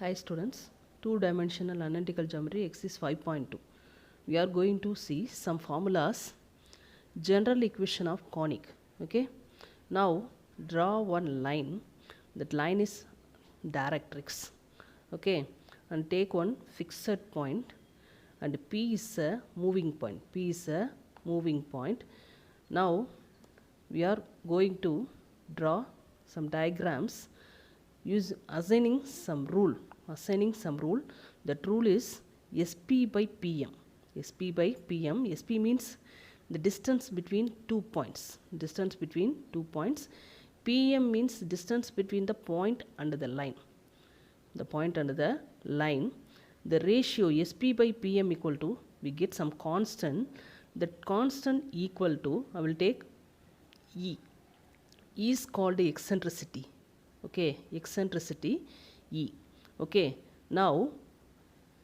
Hi students, two-dimensional analytical geometry exercise 5.2. We are going to see some formulas, general equation of conic. Okay. Now draw one line. That line is directrix. Okay. And take one fixed point. And P is a moving point. P is a moving point. Now we are going to draw some diagrams assigning some rule. That rule is SP by PM. SP by PM. SP means the distance between 2 points. PM means distance between the point and the line. The ratio SP by PM equal to, we get some constant. That constant equal to, I will take E. E is called eccentricity. Okay, eccentricity E. Okay, now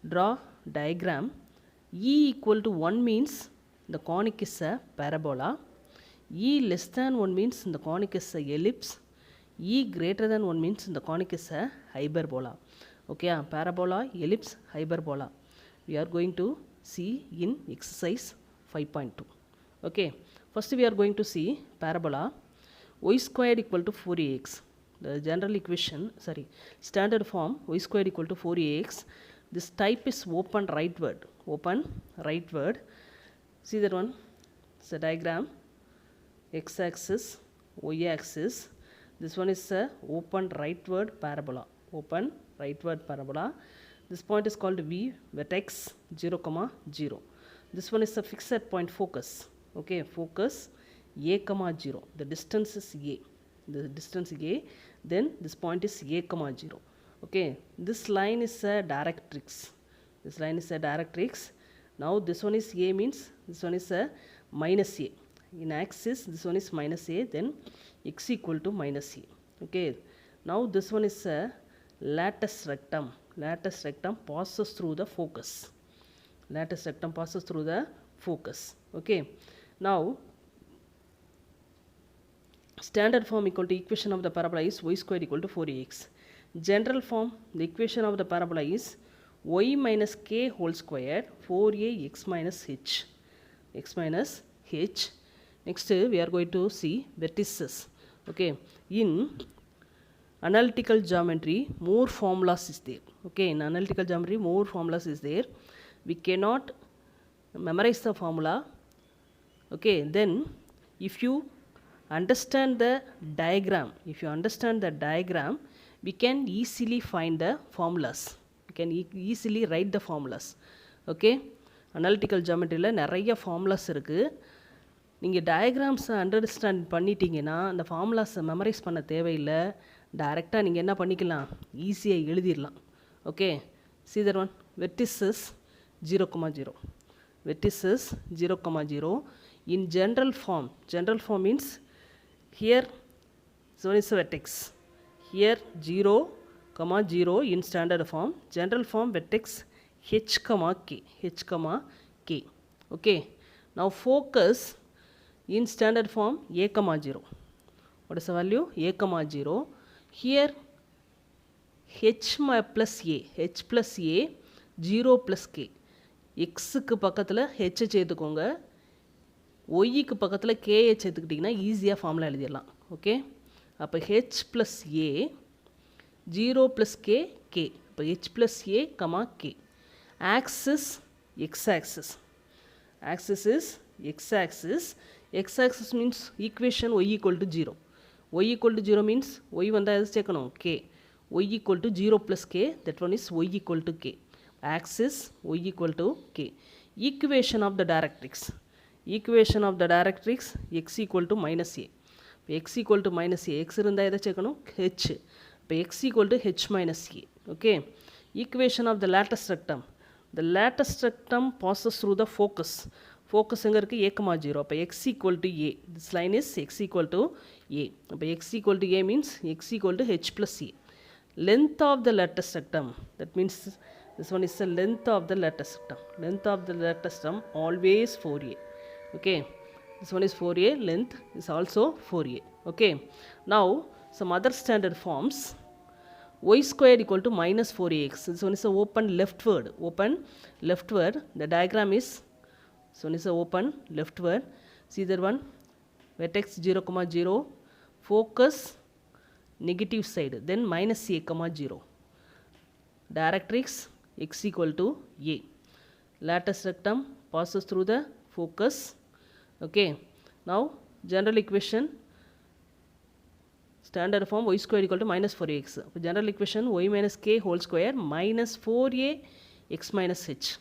draw diagram. E equal to 1 means the conic is a parabola. E less than 1 means the conic is a ellipse. E greater than 1 means the conic is a hyperbola. Okay, parabola, ellipse, hyperbola. We are going to see in exercise 5.2. Okay, first we are going to see parabola. Y squared equal to 4ax. The general equation, standard form, y squared equal to 4ax. This type is open rightward. See that one? It's a diagram. X-axis, y-axis. This one is a open rightward parabola. This point is called V, vertex 0, 0. This one is a fixed point focus. Okay, focus A, 0. The distance is A. Then this point is A, 0. Okay, this line is a directrix. Now this one is A means this one is a minus A. In axis this one is minus A, then x equal to minus A. Okay, now this one is a latus rectum. Latus rectum passes through the focus. Okay, now standard form equal to equation of the parabola is y squared equal to 4ax. General form, the equation of the parabola is y minus k whole squared 4ax minus h. Next we are going to see vertices. Okay, in analytical geometry more formulas is there. Okay, in analytical geometry more formulas is there. We cannot memorize the formula. Okay, then if you understand the diagram, we can easily find the formulas. We can easily write the formulas. Okay, analytical geometry la நிறைய formulas இருக்கு. நீங்க diagrams understand பண்ணிட்டீங்கன்னா அந்த formulas memorize பண்ண தேவையில்லை. டைரக்டா நீங்க என்ன பண்ணிக்கலாம், ஈஸியா எழுதிரலாம். Okay, see that one, vertices 0, 0. In general form means here so is vertex, here 0, 0 in standard form. General form vertex h, k. Okay, now focus in standard form a, 0. What is the value? A, 0. Here h plus a, 0 plus k. X க்கு பக்கத்துல h சேர்த்துக்கோங்க, y க்கு பக்கத்துல k சேர்த்துக்கிட்டீங்கன்னா ஈஸியா formula எழுதிடலாம். Okay, அப்ப h plus a 0 plus k, k. அப்ப h plus a, k. Axis x-axis. X-axis means equation y equal to 0. Y equal to 0 means y வந்தா எது சேர்க்கணும், k. Y equal to 0 plus k, that one is y equal to k. Axis y equal to k. Equation of the directrix. X equal to minus a. x equal to minus a, x இருந்தா எதை சேர்க்கணும், h. அப்ப x equal to h minus a. Okay, equation of the latus rectum. The latus rectum passes through the focus. எங்க இருக்கு, a, 0. அப்ப x equal to a. This line is x equal to a. அப்ப x equal to a means x equal to h plus a. Length of the latus rectum, that means this one is the length of the latus rectum. Always 4a. Okay, this one is 4a, length is also 4a. Okay, now some other standard forms. y squared equal to minus 4ax. This one is a open leftward. Open leftward. The diagram is, this one is a open leftward. See that one, vertex 0, 0, focus negative side, then minus a, 0. Directrix x equal to a. Latus rectum passes through the focus. Okay. Now general equation, standard form y square equal to minus 4ax. General equation y minus k whole square minus 4a x minus h.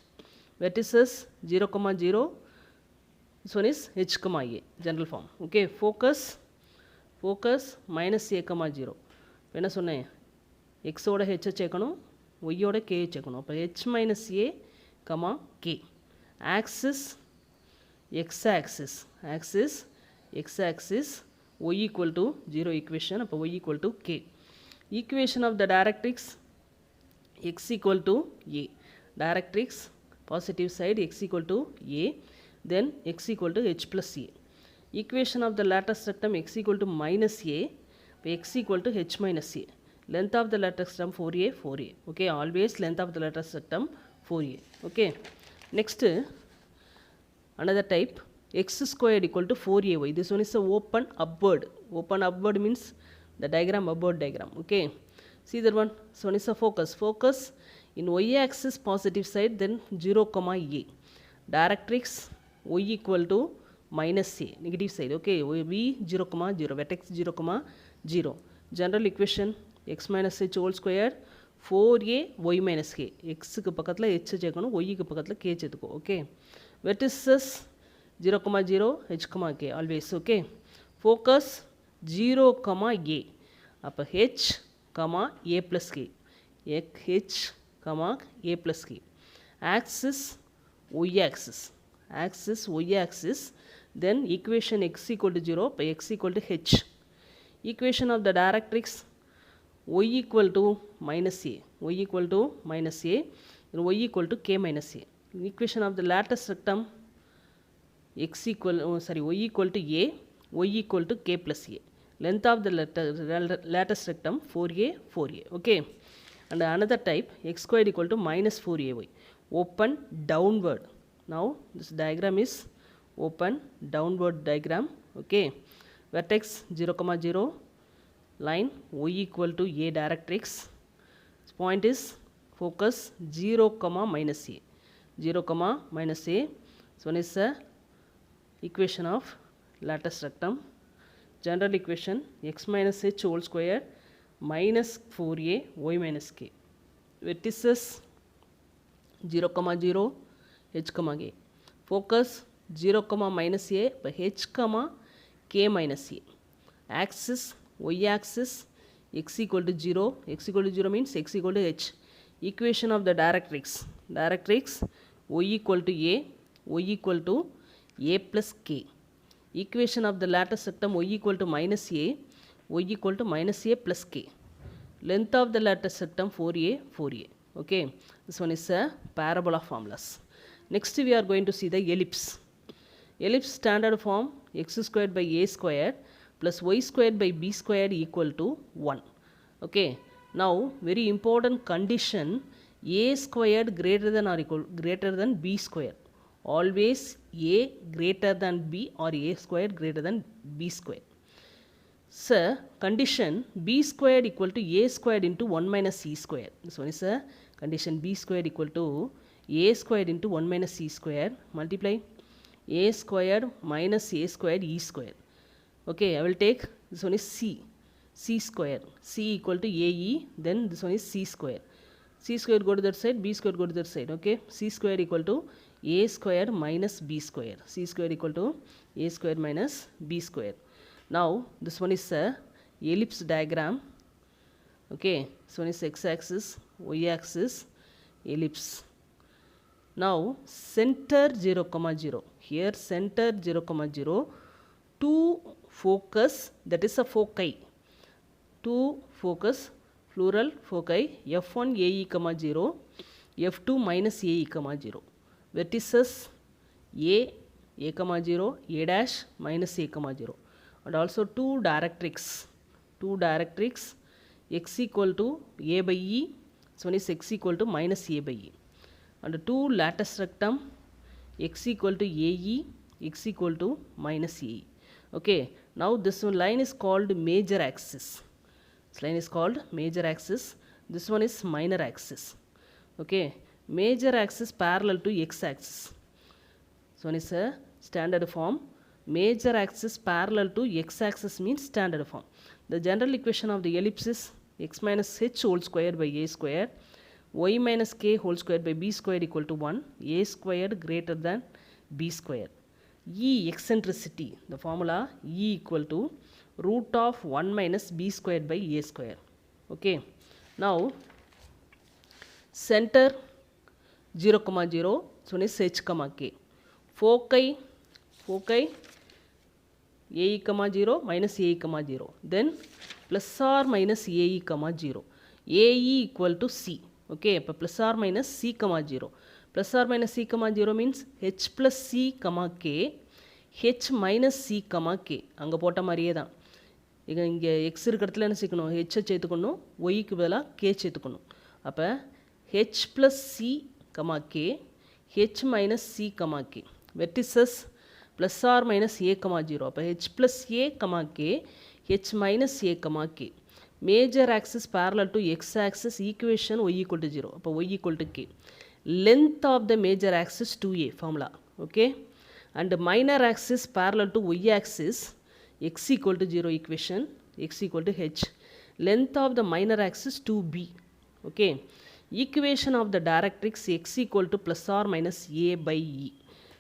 Vertices 0, 0. This one is h, a. General form. Okay. Focus minus a, 0. என்ன சொன்னேன், x ஓட h சேர்க்கணும், y ஓட k சேர்க்கணும். அப்போ h minus a, k. Axis x-axis, x-axis y equal to 0 equation. அப்போ y equal to k. Equation of the directrix x equal to a. Directrix positive side x equal to a, then x equal to h plus a. Equation of the latus rectum x equal to minus a, x equal to h minus a. Length of the latus rectum 4a, 4a. Okay, always length of the latus rectum 4a. Okay, next another type, x squared equal to 4ay. This one is a open upward. Open upward means the diagram upward diagram. Okay, see that one. This one is a focus in y axis positive side, then 0, a. Directrix y equal to minus a, negative side. Okay, v 0, 0, vertex 0, 0. General equation x minus h whole square 4a y minus k. x க்கு பக்கத்துல h சேர்க்கணும், y க்கு பக்கத்துல k சேர்த்துக்கோ. Okay, vertices 0, 0, h, k always. Okay, focus 0, a. அப்போ h, a plus k. h, a plus k. Axis y axis. Then equation x equal to 0 by x equal to h. Equation of the directrix y equal to minus a, then y equal to k minus a. Equation of the latus rectum y equal to a, y equal to k plus a. Length of the latus rectum 4a, 4a. Okay, and another type, x squared equal to minus 4ay. Open downward. Now this diagram is open downward diagram. Okay, vertex 0, 0, line y equal to a directrix. This point is focus 0, minus a. 0, minus a. So one is the equation of latus rectum. General equation x minus h whole square minus 4a y minus k. Vertices 0, 0, h, k. Focus 0, minus a by h, k minus a. Axis y axis x equal to 0. X equal to 0 means x equal to h. Equation of the directrix y equal to a, y equal to a plus k. Equation of the latus rectum y equal to minus a, y equal to minus a plus k. Length of the latus rectum 4a, 4a. Okay, this one is a parabola formulas. Next we are going to see the ellipse. Ellipse standard form x squared by a squared plus y squared by b squared equal to 1. Okay, now very important condition, a squared greater than or equal greater than b square. Always a greater than b or a squared greater than b square. So condition b squared equal to a squared into 1 minus c square. This one is a condition, b squared equal to a squared into 1 minus c square, multiply a squared minus a squared e square. Okay, I will take this one is c square, c equal to ae, then this one is c square. C square go to that side, b square go to that side. Okay, c square equal to a square minus b square. C square equal to a square minus b square. Now this one is a ellipse diagram. Okay, this one is x axis, y axis, ellipse. Now center 0, 0. Here center 0, 0. Two focus, that is a foci. Two focus, plural foci, f1 ae, 0, f2 minus ae, 0. Vertices a, 0, a dash minus a, 0. And also two directrix x equal to a by e, this one is x equal to minus a by e. And 2 lattice rectum, x equal to ae, x equal to minus ae. Okay, now this one line is called major axis. This line is called major axis. This one is minor axis. Okay, major axis parallel to x axis. This one is a standard form. Major axis parallel to x axis means standard form. The general equation of the ellipse is x minus h whole square by a square, y minus k whole square by b square equal to 1, a squared greater than b square. E eccentricity, the formula E equal to root of 1 minus b squared by a square. Okay, now center 0, 0, so one is h, k. Foci ae, 0 minus ae, 0. Then plus or minus ae, 0. ae equal to c. Okay, plus or minus c, 0. Plus or minus c, 0 means h plus c, k, h minus c, k. அங்கே போட்ட மாதிரியே தான் இங்கே X இருக்கிறதுல என்ன சேர்க்கணும், ஹெச்சை சேர்த்துக்கணும், ஒய்க்கு பதிலாக கே சேர்த்துக்கணும். அப்போ H plus C K, H minus C K, vertices plus or minus a, 0. அப்போ h plus a, k, h minus a, k. Major axis parallel to x axis, equation y equal to 0. அப்போ y equal to k. Length of the major axis 2a formula. Okay. And minor axis parallel to y axis, x equal to 0 equation, x equal to h. Length of the minor axis 2b. Okay. Equation of the directrix x equal to plus or minus a by e.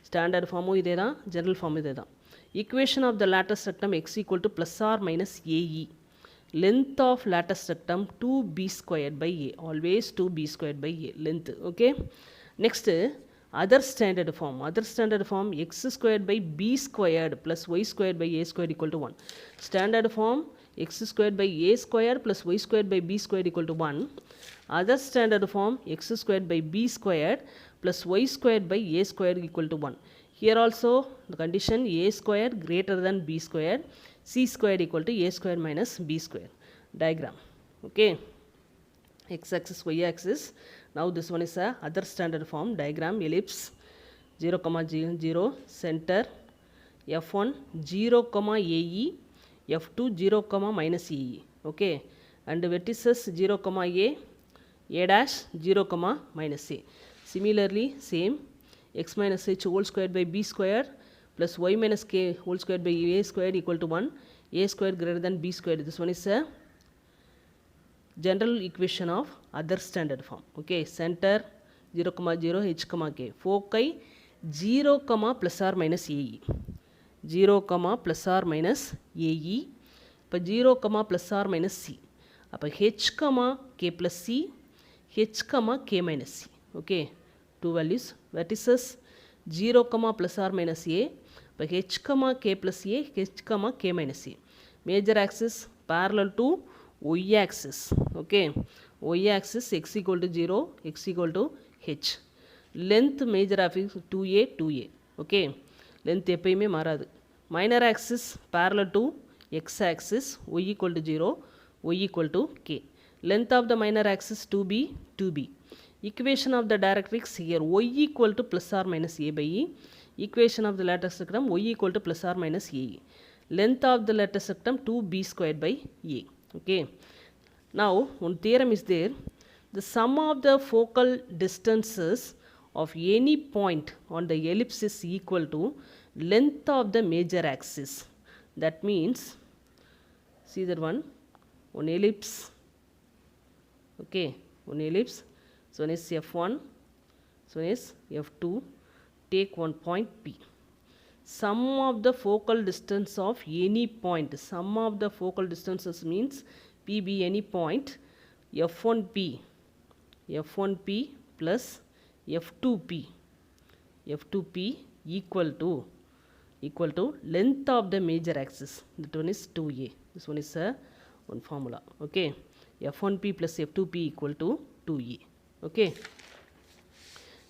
Standard form இதே தான், general form இதே தான். Equation of the lattice rectum x equal to plus or minus ae. Length of lattice rectum 2b squared by a. Always 2b squared by a. Length. Okay. Next, other standard form. Other standard form x squared by b squared plus y squared by a squared equal to 1. Standard form x squared by a squared plus y squared by b squared equal to 1. Other standard form x squared by b squared plus y squared by a squared equal to 1. Here also the condition a squared greater than b squared, c squared equal to a squared minus b squared. Diagram. Okay. X axis, y axis. Now this one is a other standard form diagram. Ellipse 0, 0, center f1 0, ae, f2 0, minus ae. Okay. And vertices 0, a dash 0, minus a. Similarly, same x minus h whole squared by b squared plus y minus k whole squared by a squared equal to 1, a squared greater than b squared. This one is a general equation of other standard form. Okay, center 0, 0, h, k. Foci 0, plus or minus ae. 0, plus or minus ae. இப்போ 0, plus or minus c. அப்போ h, k plus c, h, k minus c. Okay. Two values. Vertices 0, plus or minus a, by h, k plus a, h, k minus a. Major axis parallel to y axis. Okay. Y axis x equal to 0, x equal to h. Length major axis 2a, 2a. Okay. Length எப்பயுமே மாறாது. Minor axis parallel to x axis, y equal to 0, y equal to k. Length of the minor axis 2b, 2b. Equation of the directrix here y equal to plus or minus a by e. Equation of the lattice rectum y equal to plus or minus a. Length of the lattice rectum 2b squared by a. Okay. Now one theorem is there. The sum of the focal distances of any point on the ellipse is equal to length of the major axis. That means, see that one ellipse. Okay, one ellipse. So one is f1, so one is f2. Take one point P. Sum of the focal distance of any point. Sum of the focal distances means P be any point. F1P, F1P plus F2P, F2P equal to length of the major axis. That one is 2a. This one is one formula. Okay, F1P plus F2P equal to 2a. Okay.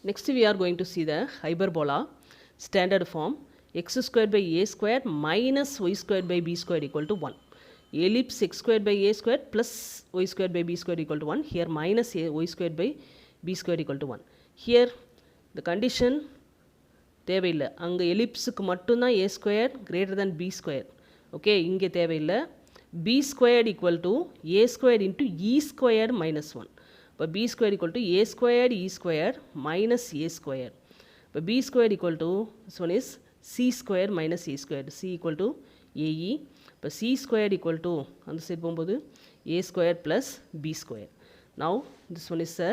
Next we are going to see the hyperbola standard form x squared by a squared minus y squared by b squared equal to 1. ellipse x squared by a squared plus y squared by b squared equal to 1. Here minus a y squared by b squared equal to 1. Here the condition தேவையில்லை, அங்கே எலிப்ஸுக்கு மட்டும்தான் a squared greater than b squared. Okay, இங்கே தேவையில்லை. b squared equal to a squared into e squared minus 1. இப்போ b squared equal to a squared e squared minus a squared. இப்போ b squared equal to, this one is c squared minus a squared. c equal to ae. இப்போ c squared equal to, அந்த side போகும்போது a squared plus b squared. Now this one is a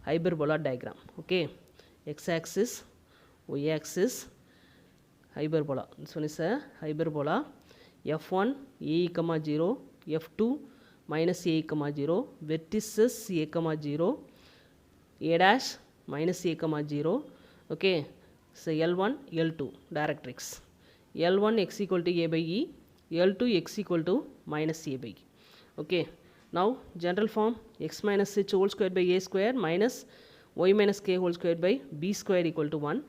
hyperbola diagram. Okay, x-axis, y-axis, hyperbola. This one is a hyperbola. f1 a comma 0, f2 minus a comma 0, vertices a comma 0, a dash minus a comma 0. Okay, so L1 L2 directrix. L1 x equal to a by e, L2 x equal to minus a by e. Okay, now general form x minus h whole squared by a square minus y minus k whole squared by b squared equal to 1.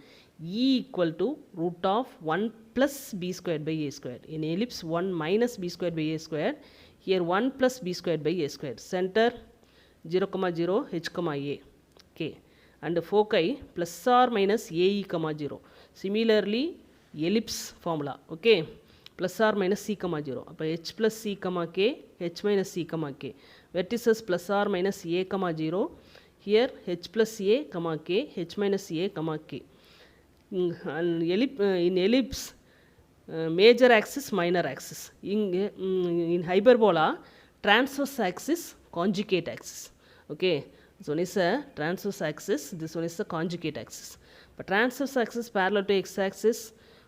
E equal to root of 1 plus b squared by a squared. In ellipse 1 minus b squared by a squared. Here 1 plus b squared by a squared. Center 0, 0, h, a. Okay. And foci plus or minus ae, 0. Similarly, ellipse formula. Okay. Plus or minus c, 0. H plus c, k, h minus c, k. Vertices plus or minus a, 0. Here h plus a, k, h minus a, k. In ellipse, major axis, minor axis. In hyperbola, transverse axis, conjugate axis. Okay, this one is a transverse axis, this one is a conjugate axis. But transverse axis parallel to x axis,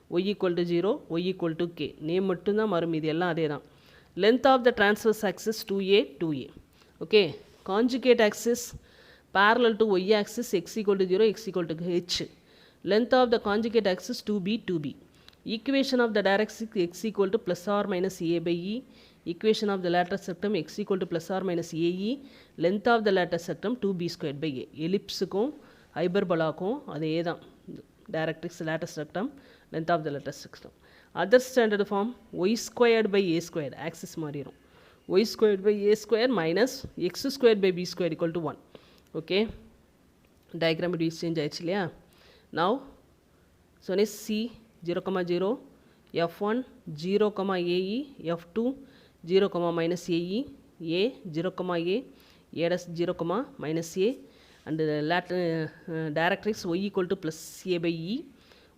y equal to 0, y equal to k. Name மட்டும் தான் மாறும், இது எல்லாம் அதே தான். Length of the transverse axis 2a, 2a. Okay, conjugate axis parallel to y axis, x equal to 0, x equal to h. Length of the conjugate axis 2b, 2b. Equation of the directrix x equal to plus or minus a by e. Equation of the lateral septum x equal to plus or minus ae. Length of the lateral septum 2b squared by a. Ellipseக்கும் ஹைபர்போலாக்கும் அதே தான். Directrix lateral septum, length of the lateral septum. Other standard form y squared by a squared. Axis மாறிடும். y squared by a squared minus x squared by b squared equal to 1. Okay. Diagram இப்படி change ஆயிடுச்சு இல்லையா? Now, so one is C 0, 0, F1 0, AE, F2 0, minus AE, A 0, A, A dash 0, minus A, and the directrix y equal to plus A by E,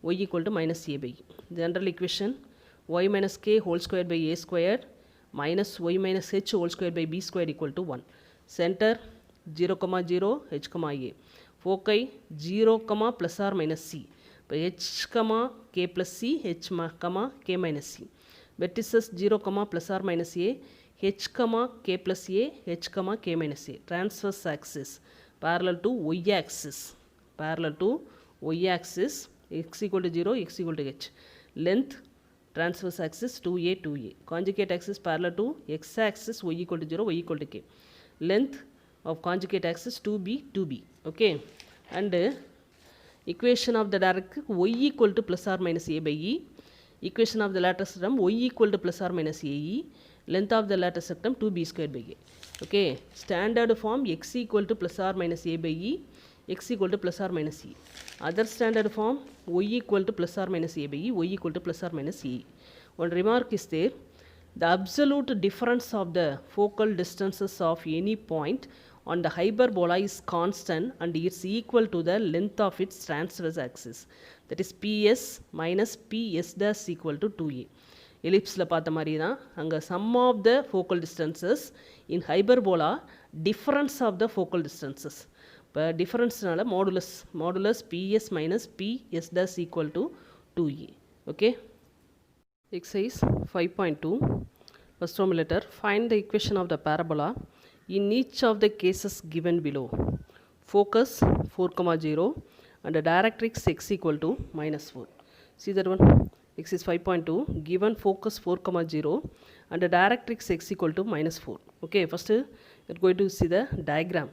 y equal to minus A by E. General equation y minus k whole squared by a squared minus y minus h whole squared by b squared equal to 1. Center 0, 0, h, a. Foci 0, plus or minus c. h, k plus c, h, k minus c. Vertices 0, plus or minus a, h, k plus a, h, k minus a. Transverse axis parallel to y axis. Parallel to y axis, x equal to 0, x equal to h. Length transverse axis 2a, 2a. Conjugate axis parallel to x axis, y equal to 0, y equal to k. Length of conjugate axis 2b, 2b. Okay, and equation of the directrix y equal to plus or minus a by e. Equation of the lateral septum y equal to plus or minus ae. Length of the lateral septum 2b squared by a. Okay, standard form x equal to plus or minus a by e, x equal to plus or minus e. Other standard form y equal to plus or minus a by e, y equal to plus or minus e. One remark is there, the absolute difference of the focal distances of any point on the hyperbola is constant and it's equal to the length of its transverse axis. That is ps minus ps dash equal to 2a. Ellipse பார்த்த மாதிரி தான் அங்கே sum of the focal distances in hyperbola, difference of the focal distances. இப்போ differenceனால modulus ps minus ps dash equal to 2a. Okay. Exercise 5.2. First formulator, find the equation of the parabola in each of the cases given below. Focus 4, 0 and the directrix x equal to minus 4. See that one? Exercise 5.2. Given focus 4, 0 and the directrix x equal to minus 4. Okay, first you're going to see the diagram.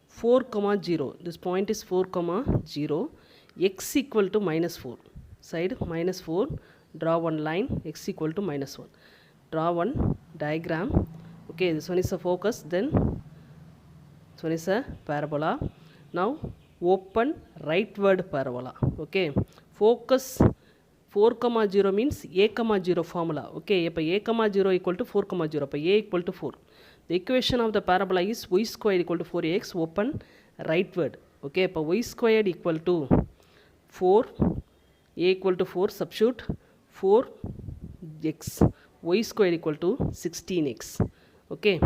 4, 0. This point is 4, 0. X equal to minus 4. Side minus 4. Draw one line. X equal to minus 1. Draw one diagram. Okay, this one is a focus, then this one is a parabola. Now open rightward parabola. Okay, focus 4, 0 means a, 0 formula. Okay, இப்போ a, 0 equal to 4, 0. இப்போ a equal to 4. The equation of the parabola is y squared equal to 4x. Open rightward. Okay, இப்போ y squared equal to 4, a equal to 4, substitute 4x, y squared equal to 16x. Okay,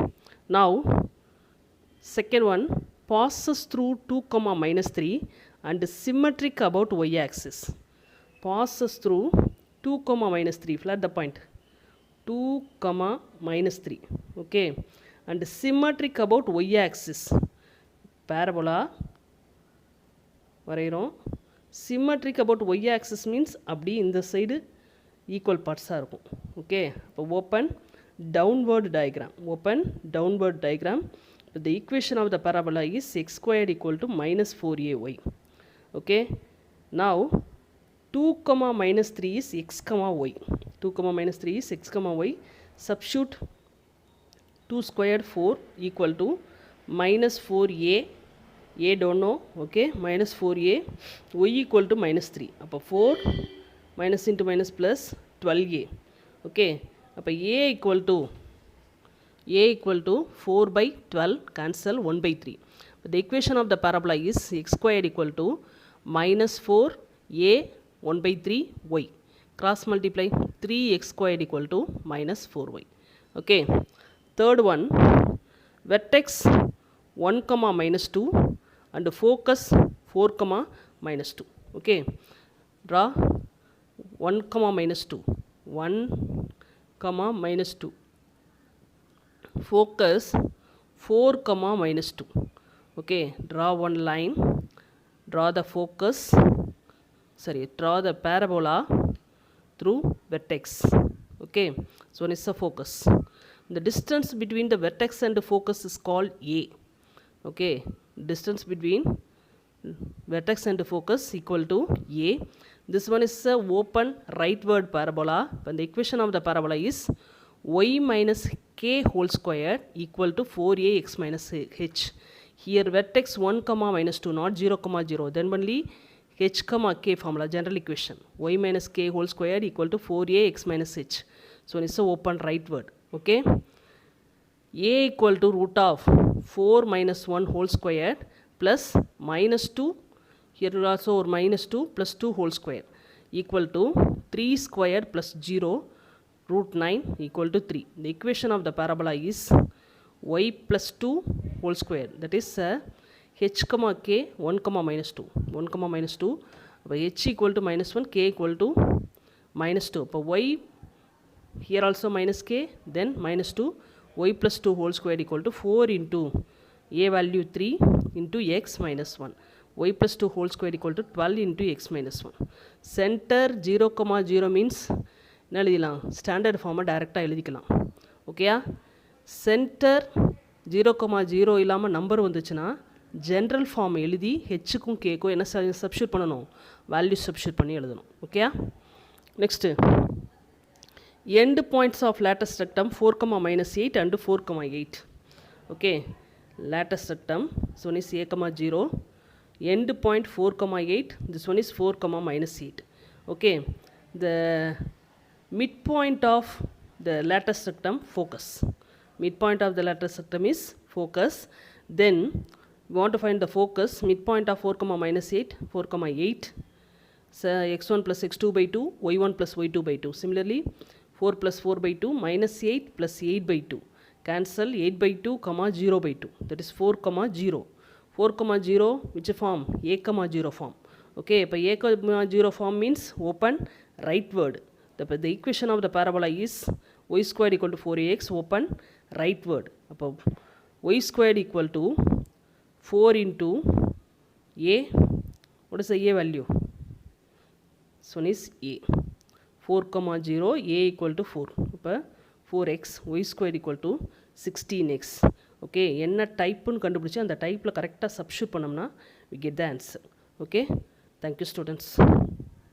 now second one, passes through 2, minus 3 and symmetric about y axis. Passes through 2, minus 3, flat the point, 2, minus 3. Okay, and symmetric about y axis. Parabola வரைகிறோம். Symmetric about y axis means அப்படி இந்த side equal parts-ஆ இருக்கும். Okay, இப்போ open downward diagram. Open downward diagram. The equation of the parabola is x squared equal to minus 4ay. Okay, now 2, minus 3 is x, y. 2, minus 3 is x, y. Substitute 2 squared 4 equal to minus 4a. A don't know. Okay, minus 4a. Y equal to minus 3. அப்போ 4 minus into minus plus 12a. Okay, அப்போ a equal to 4 by 12, cancel 1 by 3. The equation of the parabola is x squared equal to minus 4a 1 by 3y. Cross multiply 3x squared equal to minus 4y. Okay, third one, vertex 1, minus 2 and focus 4, minus 2. Okay, draw 1, minus 2. 1, minus 2. Focus 4, minus 2. Okay, draw one line, draw the focus, draw the parabola through vertex. Okay, so one is the focus. The distance between the vertex and the focus is called a. Okay, distance between vertex and the focus equal to a. This one is a open rightward parabola, and the equation of the parabola is y minus k whole square equal to 4ax minus h. Here vertex 1, minus 2, not 0, 0. Then only h, k formula, general equation. Y minus k whole square equal to 4ax minus h. So it's a open rightward. Okay, a equal to root of 4 minus 1 whole square plus minus 2. Here also minus 2 plus 2 whole square equal to 3 square plus 0 root 9 equal to 3. The equation of the parabola is y plus 2 whole square, that is h, k 1, minus 2. 1, minus 2. H equal to minus 1, k equal to minus 2. Y here also minus k, then minus 2, y plus 2 whole square equal to 4 into a value 3 into x minus 1. Y plus 2 whole square equal to 12 into x minus 1. Center 0, 0 means என்ன எழுதிக்கலாம், standard ஃபார்மை டைரெக்டாக எழுதிக்கலாம். ஓகேயா, centre 0, 0 இல்லாமல் number வந்துச்சுன்னா general form எழுதி ஹெச்சுக்கும் கேக்கும் என்ன சப்ஸ்டியூட் பண்ணணும், வேல்யூ சப்ஸ்டியூட் பண்ணி எழுதணும். ஓகேயா, next end points of lattice rectum 4, minus 8 and 4, 8. Okay, lattice rectum, this one is a, 0. End point 4, 8. This one is 4, minus 8. Okay, the midpoint of the lattice rectum focus. Midpoint of the lattice rectum is focus. Then we want to find the focus. Midpoint of 4, minus 8, 4, 8. So x1 plus x2 by 2, y1 plus y2 by 2. Similarly, 4 plus 4 by 2 minus 8 plus 8 by 2. Cancel 8 by 2, 0 by 2. That is 4, 0. 4, 0, which form? A, 0 form. Okay, but a, 0 form means open rightward. The equation of the parabola is y squared equal to 4ax, open rightward. Y squared equal to 4 into a. What is the a value? This one is a. 4, 0, a equal to 4. 4x, y squared equal to 16x. Okay, என்ன டைப்புன்னு கண்டுபிடிச்சு அந்த டைப்பில் கரெக்டாக substitute பண்ணோம்னா we get the answer. Okay, thank you students.